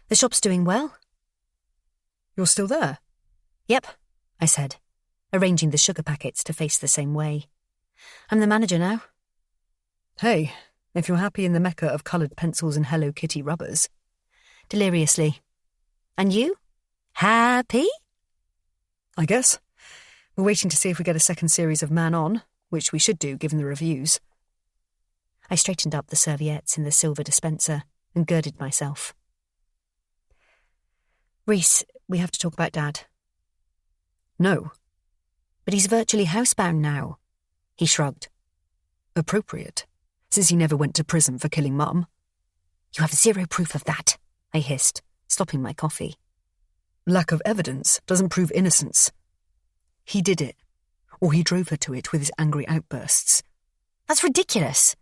[SPEAKER 1] "The shop's doing well."
[SPEAKER 2] "You're still there?"
[SPEAKER 1] "Yep," I said, arranging the sugar packets to face the same way. "I'm the manager now."
[SPEAKER 2] "Hey, if you're happy in the mecca of coloured pencils and Hello Kitty rubbers."
[SPEAKER 1] Deliriously. "And you? Happy?"
[SPEAKER 2] "I guess. We're waiting to see if we get a second series of Man On, which we should do given the reviews."
[SPEAKER 1] I straightened up the serviettes in the silver dispenser and girded myself. "Reese, we have to talk about Dad."
[SPEAKER 2] "No."
[SPEAKER 1] "But he's virtually housebound now." He shrugged.
[SPEAKER 2] "Appropriate, since he never went to prison for killing Mum."
[SPEAKER 1] "You have zero proof of that," I hissed, stopping my coffee.
[SPEAKER 2] "Lack of evidence doesn't prove innocence. He did it, or he drove her to it with his angry outbursts."
[SPEAKER 1] "That's ridiculous.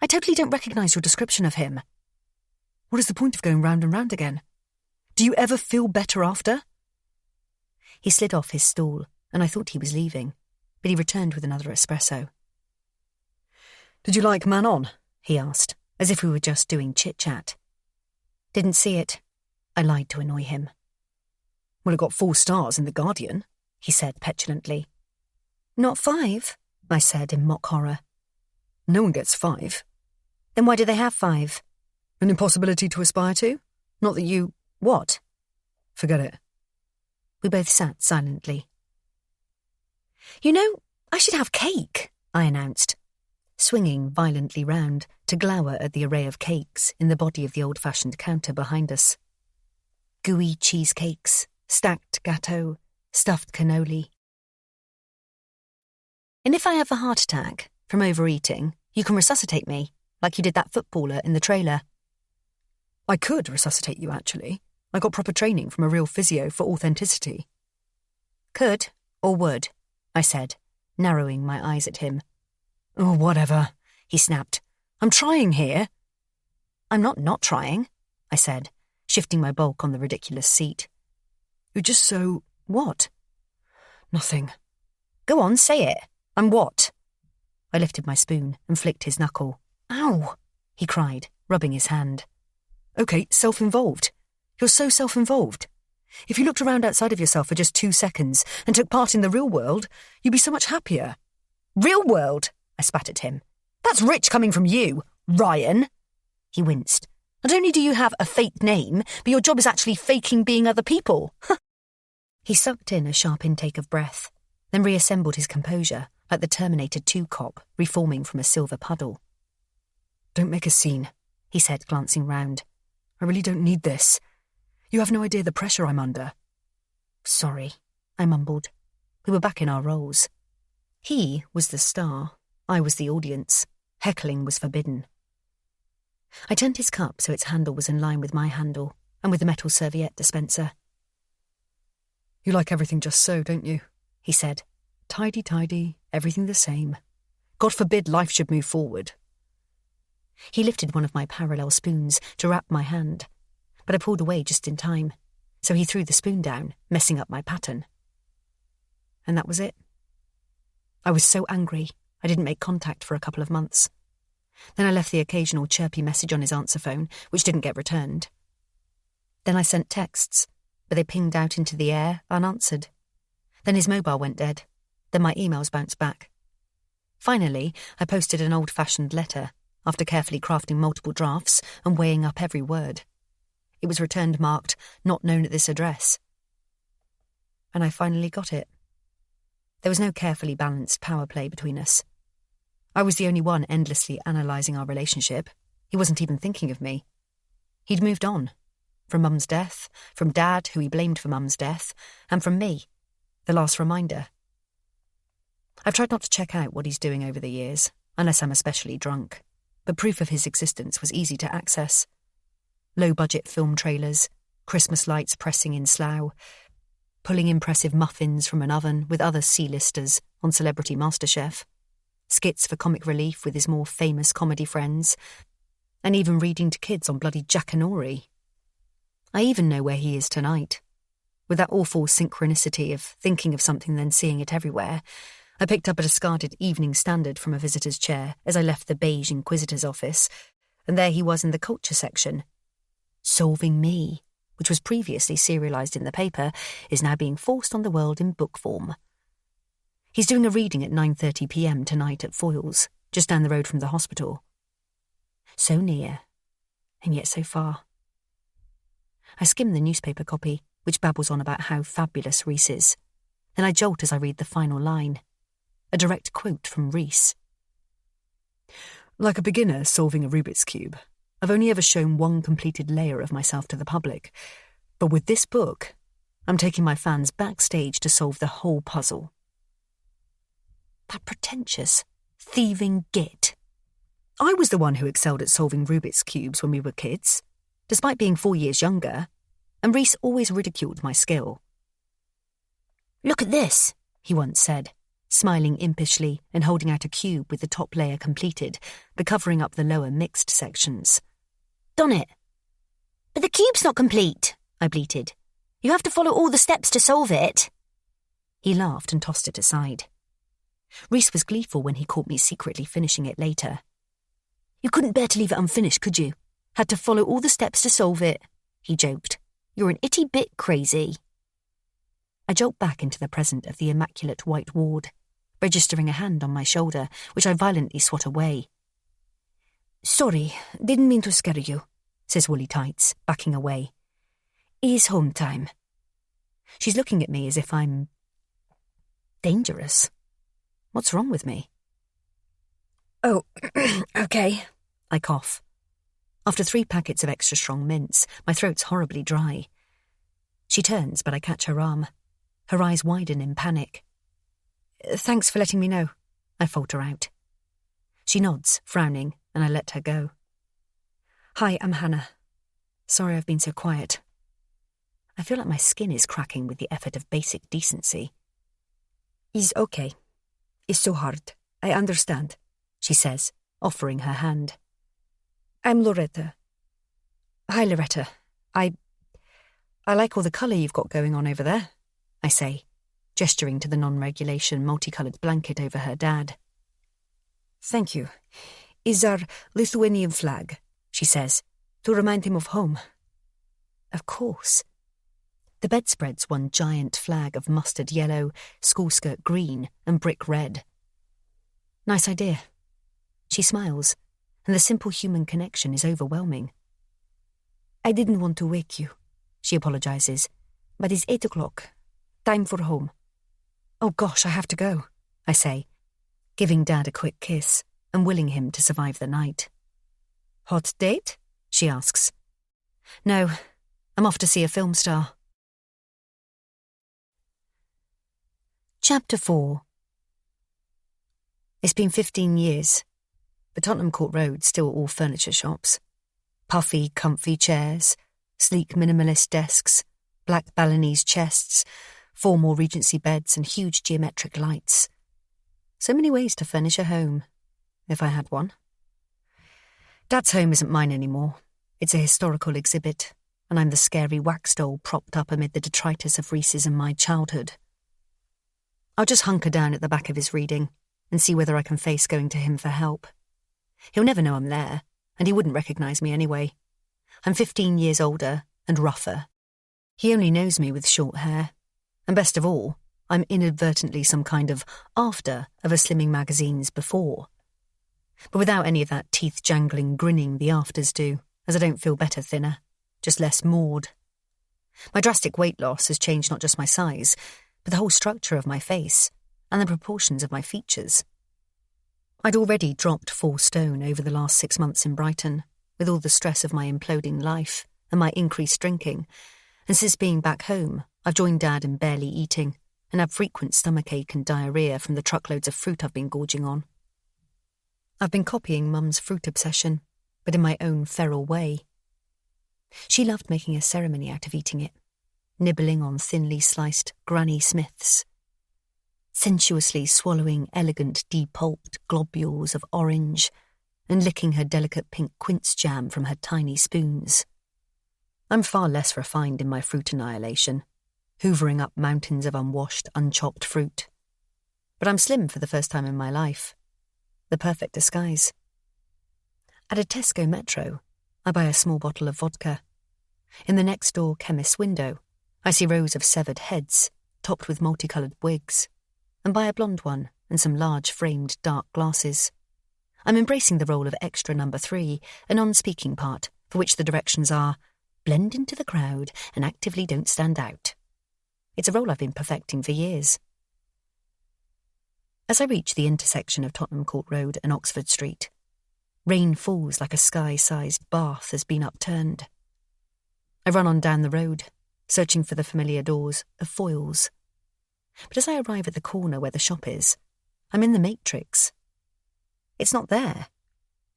[SPEAKER 1] I totally don't recognise your description of him."
[SPEAKER 2] "What is the point of going round and round again? Do you ever feel better after?"
[SPEAKER 1] He slid off his stool, and I thought he was leaving, but he returned with another espresso.
[SPEAKER 2] "Did you like Man On?"
[SPEAKER 1] he asked, as if we were just doing chit-chat. "Didn't see it." I lied to annoy him.
[SPEAKER 2] "Well, it got 4 stars in The Guardian,"
[SPEAKER 1] he said petulantly. "Not 5, I said in mock horror.
[SPEAKER 2] "No one gets 5.
[SPEAKER 1] "Then why do they have 5?
[SPEAKER 2] An impossibility to aspire to? Not that you—"
[SPEAKER 1] "What?"
[SPEAKER 2] "Forget it."
[SPEAKER 1] We both sat silently. "You know, I should have cake," I announced, swinging violently round to glower at the array of cakes in the body of the old-fashioned counter behind us. Gooey cheesecakes, stacked gâteaux, stuffed cannoli. "And if I have a heart attack from overeating, you can resuscitate me, like you did that footballer in the trailer."
[SPEAKER 2] "I could resuscitate you, actually. I got proper training from a real physio for authenticity."
[SPEAKER 1] "Could or would?" I said, narrowing my eyes at him.
[SPEAKER 2] "Oh, whatever," he snapped. "I'm trying here."
[SPEAKER 1] "I'm not trying," I said, shifting my bulk on the ridiculous seat.
[SPEAKER 2] "You're just so—"
[SPEAKER 1] "What?"
[SPEAKER 2] "Nothing."
[SPEAKER 1] "Go on, say it. I'm what?" I lifted my spoon and flicked his knuckle. "Ow!" he cried, rubbing his hand.
[SPEAKER 2] "Okay, self-involved. You're so self-involved. If you looked around outside of yourself for just 2 seconds and took part in the real world, you'd be so much happier."
[SPEAKER 1] "Real world?" I spat at him. "That's rich coming from you, Ryan." He winced. "Not only do you have a fake name, but your job is actually faking being other people." He sucked in a sharp intake of breath, then reassembled his composure like the Terminator 2 cop reforming from a silver puddle.
[SPEAKER 2] "Don't make a scene," he said, glancing round. "I really don't need this. You have no idea the pressure I'm under."
[SPEAKER 1] "Sorry," I mumbled. We were back in our roles. He was the star. I was the audience. Heckling was forbidden. I turned his cup so its handle was in line with my handle and with the metal serviette dispenser.
[SPEAKER 2] "You like everything just so, don't you?" he said. "Tidy, everything the same. God forbid life should move forward."
[SPEAKER 1] He lifted one of my parallel spoons to wrap my hand, but I pulled away just in time, so he threw the spoon down, messing up my pattern. And that was it. I was so angry I didn't make contact for a couple of months. Then I left the occasional chirpy message on his answer phone, which didn't get returned. Then I sent texts, but they pinged out into the air unanswered. Then his mobile went dead. Then my emails bounced back. Finally, I posted an old-fashioned letter, after carefully crafting multiple drafts and weighing up every word. It was returned marked, "Not known at this address." And I finally got it. There was no carefully balanced power play between us. I was the only one endlessly analysing our relationship. He wasn't even thinking of me. He'd moved on. From Mum's death, from Dad, who he blamed for Mum's death, and from me, the last reminder. I've tried not to check out what he's doing over the years, unless I'm especially drunk, but proof of his existence was easy to access. Low-budget film trailers, Christmas lights pressing in Slough, pulling impressive muffins from an oven with other C-listers on Celebrity MasterChef, skits for comic relief with his more famous comedy friends, and even reading to kids on bloody Jackanory. I even know where he is tonight. With that awful synchronicity of thinking of something then seeing it everywhere, I picked up a discarded Evening Standard from a visitor's chair as I left the beige inquisitor's office, and there he was in the culture section. Solving Me, which was previously serialised in the paper, is now being forced on the world in book form. He's doing a reading at 9:30 p.m. tonight at Foyle's, just down the road from the hospital. So near, and yet so far. I skim the newspaper copy, which babbles on about how fabulous Reese is. Then I jolt as I read the final line. A direct quote from Reese. "Like a beginner solving a Rubik's Cube, I've only ever shown one completed layer of myself to the public. But with this book, I'm taking my fans backstage to solve the whole puzzle." That pretentious, thieving git. I was the one who excelled at solving Rubik's Cubes when we were kids, despite being 4 years younger, and Reese always ridiculed my skill. "Look at this," he once said, smiling impishly and holding out a cube with the top layer completed, but covering up the lower mixed sections. "Done it." "But the cube's not complete," I bleated. "You have to follow all the steps to solve it." He laughed and tossed it aside. Reese was gleeful when he caught me secretly finishing it later. "You couldn't bear to leave it unfinished, could you? Had to follow all the steps to solve it," he joked. "You're an itty bit crazy." I jolt back into the present of the immaculate white ward, registering a hand on my shoulder, which I violently swat away. "Sorry, didn't mean to scare you," says Woolly Tights, backing away. "It's home time." She's looking at me as if I'm dangerous. What's wrong with me? "Oh, okay," I cough. After 3 packets of extra strong mints, my throat's horribly dry. She turns, but I catch her arm. Her eyes widen in panic. "Thanks for letting me know," I falter out. She nods, frowning, and I let her go. "Hi, I'm Hannah. Sorry I've been so quiet." I feel like my skin is cracking with the effort of basic decency. "It's okay. It's so hard. I understand," she says, offering her hand. "I'm Loretta." "Hi, Loretta. I like all the colour you've got going on over there," I say, gesturing to the non-regulation multicoloured blanket over her dad. "Thank you. It's our Lithuanian flag," she says, "to remind him of home." Of course. The bedspread's one giant flag of mustard yellow, school skirt green, and brick red. Nice idea. She smiles, and the simple human connection is overwhelming. "I didn't want to wake you," she apologises, "but it's 8 o'clock. Time for home." "Oh gosh, I have to go," I say, giving Dad a quick kiss and willing him to survive the night. "Hot date?" she asks. "No, I'm off to see a film star." Chapter 4. It's been 15 years, but Tottenham Court Road's still all furniture shops. Puffy, comfy chairs, sleek minimalist desks, black Balinese chests, 4 more Regency beds and huge geometric lights. So many ways to furnish a home, if I had one. Dad's home isn't mine anymore. It's a historical exhibit, and I'm the scary wax doll propped up amid the detritus of Reese's and my childhood. I'll just hunker down at the back of his reading and see whether I can face going to him for help. He'll never know I'm there, and he wouldn't recognise me anyway. I'm 15 years older and rougher. He only knows me with short hair. And best of all, I'm inadvertently some kind of after of a Slimming magazine's before.
[SPEAKER 2] but without any of that teeth-jangling grinning the afters do, as I don't feel better thinner, just less maud. My drastic weight loss has changed not just my size, but the whole structure of my face and the proportions of my features. I'd already dropped 4 stone over the last 6 months in Brighton, with all the stress of my imploding life and my increased drinking, and since being back home, I've joined Dad in barely eating and have frequent stomachache and diarrhoea from the truckloads of fruit I've been gorging on. I've been copying Mum's fruit obsession, but in my own feral way. She loved making a ceremony out of eating it, nibbling on thinly sliced Granny Smiths, sensuously swallowing elegant depulped globules of orange and licking her delicate pink quince jam from her tiny spoons. I'm far less refined in my fruit annihilation, hoovering up mountains of unwashed, unchopped fruit. But I'm slim for the first time in my life. The perfect disguise. At a Tesco Metro, I buy a small bottle of vodka. In the next-door chemist's window, I see rows of severed heads, topped with multicoloured wigs, and buy a blonde one and some large framed dark glasses. I'm embracing the role of extra number 3, a non-speaking part, for which the directions are, blend into the crowd and actively don't stand out. It's a role I've been perfecting for years. As I reach the intersection of Tottenham Court Road and Oxford Street, rain falls like a sky-sized bath has been upturned. I run on down the road, searching for the familiar doors of Foyles. But as I arrive at the corner where the shop is, I'm in the Matrix. It's not there.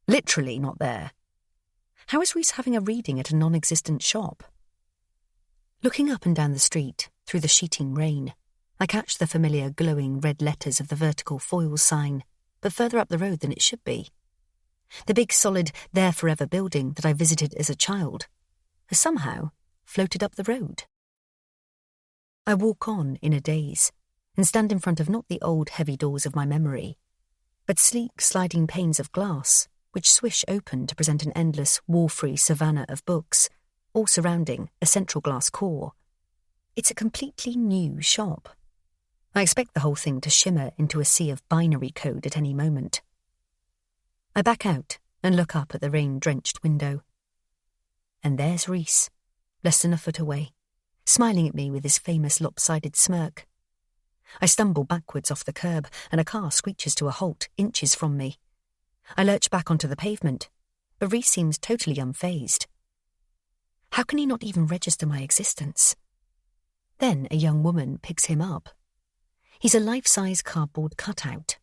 [SPEAKER 2] Literally not there. How is Reese having a reading at a non-existent shop? Looking up and down the street, through the sheeting rain, I catch the familiar glowing red letters of the vertical Foyles sign, but further up the road than it should be. The big solid There Forever building that I visited as a child has somehow floated up the road. I walk on in a daze and stand in front of not the old heavy doors of my memory, but sleek sliding panes of glass which swish open to present an endless wall-free savanna of books, all surrounding a central glass core. It's a completely new shop. I expect the whole thing to shimmer into a sea of binary code at any moment. I back out and look up at the rain-drenched window. And there's Reese, less than a foot away, smiling at me with his famous lopsided smirk. I stumble backwards off the curb and a car screeches to a halt inches from me. I lurch back onto the pavement, but Reese seems totally unfazed. How can he not even register my existence? Then a young woman picks him up. He's a life-size cardboard cutout.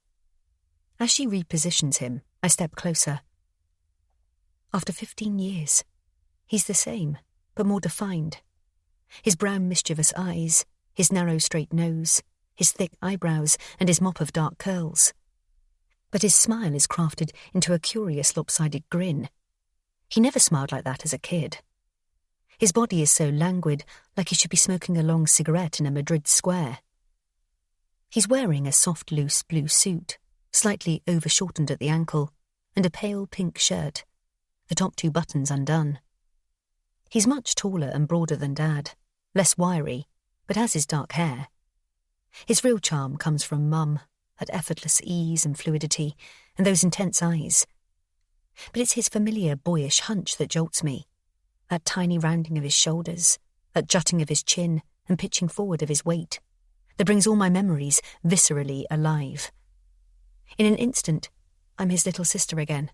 [SPEAKER 2] As she repositions him, I step closer. After 15 years, he's the same, but more defined. His brown mischievous eyes, his narrow straight nose, his thick eyebrows and his mop of dark curls. But his smile is crafted into a curious lopsided grin. He never smiled like that as a kid. His body is so languid, like he should be smoking a long cigarette in a Madrid square. He's wearing a soft loose blue suit, slightly over-shortened at the ankle, and a pale pink shirt, the top 2 buttons undone. He's much taller and broader than Dad, less wiry, but has his dark hair. His real charm comes from Mum, that effortless ease and fluidity, and those intense eyes. But it's his familiar boyish hunch that jolts me, that tiny rounding of his shoulders, that jutting of his chin and pitching forward of his weight, that brings all my memories viscerally alive. In an instant, I'm his little sister again,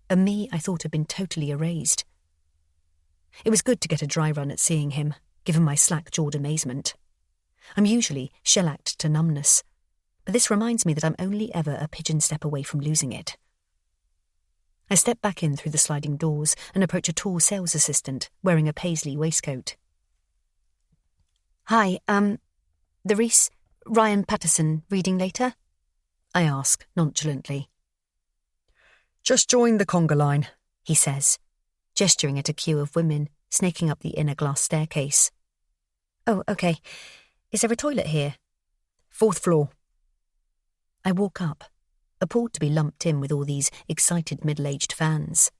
[SPEAKER 2] a me I thought had been totally erased. It was good to get a dry run at seeing him, given my slack-jawed amazement. I'm usually shellacked to numbness, but this reminds me that I'm only ever a pigeon step away from losing it. I step back in through the sliding doors and approach a tall sales assistant wearing a paisley waistcoat. "Hi, the Reese, Ryan Patterson reading later?" I ask nonchalantly.
[SPEAKER 3] "Just joined the conga line,"
[SPEAKER 2] he says, gesturing at a queue of women snaking up the inner glass staircase. "Oh, okay. Is there a toilet here?"
[SPEAKER 3] "4th floor."
[SPEAKER 2] I walk up, appalled to be lumped in with all these excited middle-aged fans.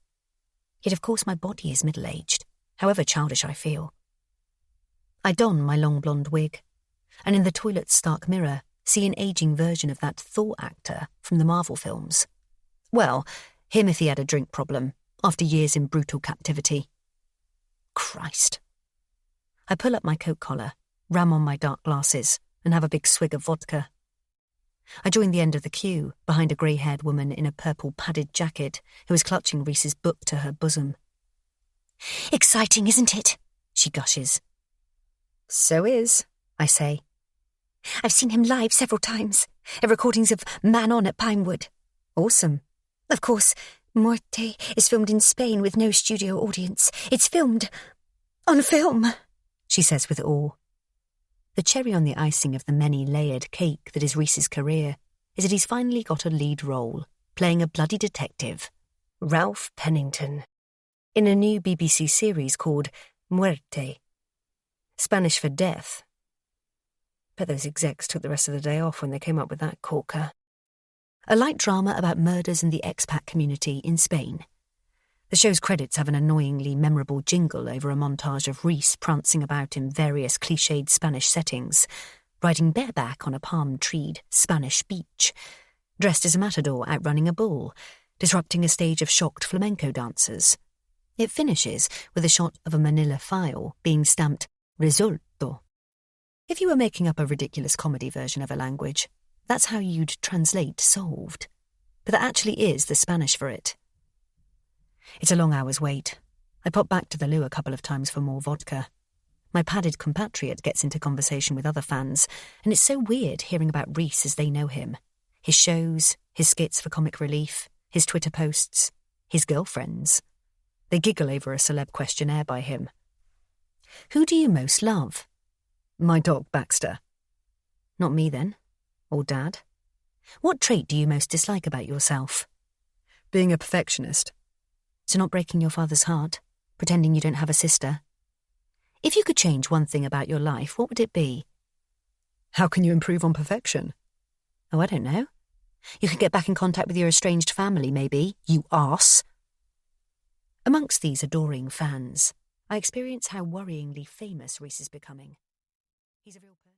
[SPEAKER 2] Yet of course my body is middle-aged, however childish I feel. I don my long blonde wig, and in the toilet's stark mirror see an aging version of that Thor actor from the Marvel films.
[SPEAKER 1] Well, him if he had a drink problem, after years in brutal captivity. Christ. I pull up my coat collar, ram on my dark glasses, and have a big swig of vodka. I join the end of the queue, behind a grey-haired woman in a purple padded jacket who is clutching Reese's book to her bosom.
[SPEAKER 2] Exciting, isn't it? She gushes.
[SPEAKER 1] So is, I say.
[SPEAKER 2] I've seen him live several times, at recordings of Man On at Pinewood.
[SPEAKER 1] Awesome.
[SPEAKER 2] Of course, Muerte is filmed in Spain with no studio audience. It's filmed on film, she says with awe.
[SPEAKER 1] The cherry on the icing of the many-layered cake that is Reese's career is that he's finally got a lead role, playing a bloody detective, Ralph Pennington, in a new BBC series called Muerte, Spanish for death. Bet those execs took the rest of the day off when they came up with that corker. A light drama about murders in the expat community in Spain. The show's credits have an annoyingly memorable jingle over a montage of Reese prancing about in various cliched Spanish settings, riding bareback on a palm-treed Spanish beach, dressed as a matador outrunning a bull, disrupting a stage of shocked flamenco dancers. It finishes with a shot of a manila file being stamped Risolto. If you were making up a ridiculous comedy version of a language, that's how you'd translate solved. But that actually is the Spanish for it. It's a long hour's wait. I pop back to the loo a couple of times for more vodka. My padded compatriot gets into conversation with other fans, and it's so weird hearing about Reese as they know him. His shows, his skits for comic relief, his Twitter posts, his girlfriends. They giggle over a celeb questionnaire by him. Who do you most love? My dog, Baxter. Not me, then. Or Dad. What trait do you most dislike about yourself? Being a perfectionist. So not breaking your father's heart, pretending you don't have a sister. If you could change one thing about your life, what would it be? How can you improve on perfection? Oh, I don't know. You could get back in contact with your estranged family, maybe, you arse. Amongst these adoring fans, I experience how worryingly famous Reese is becoming. He's a real person.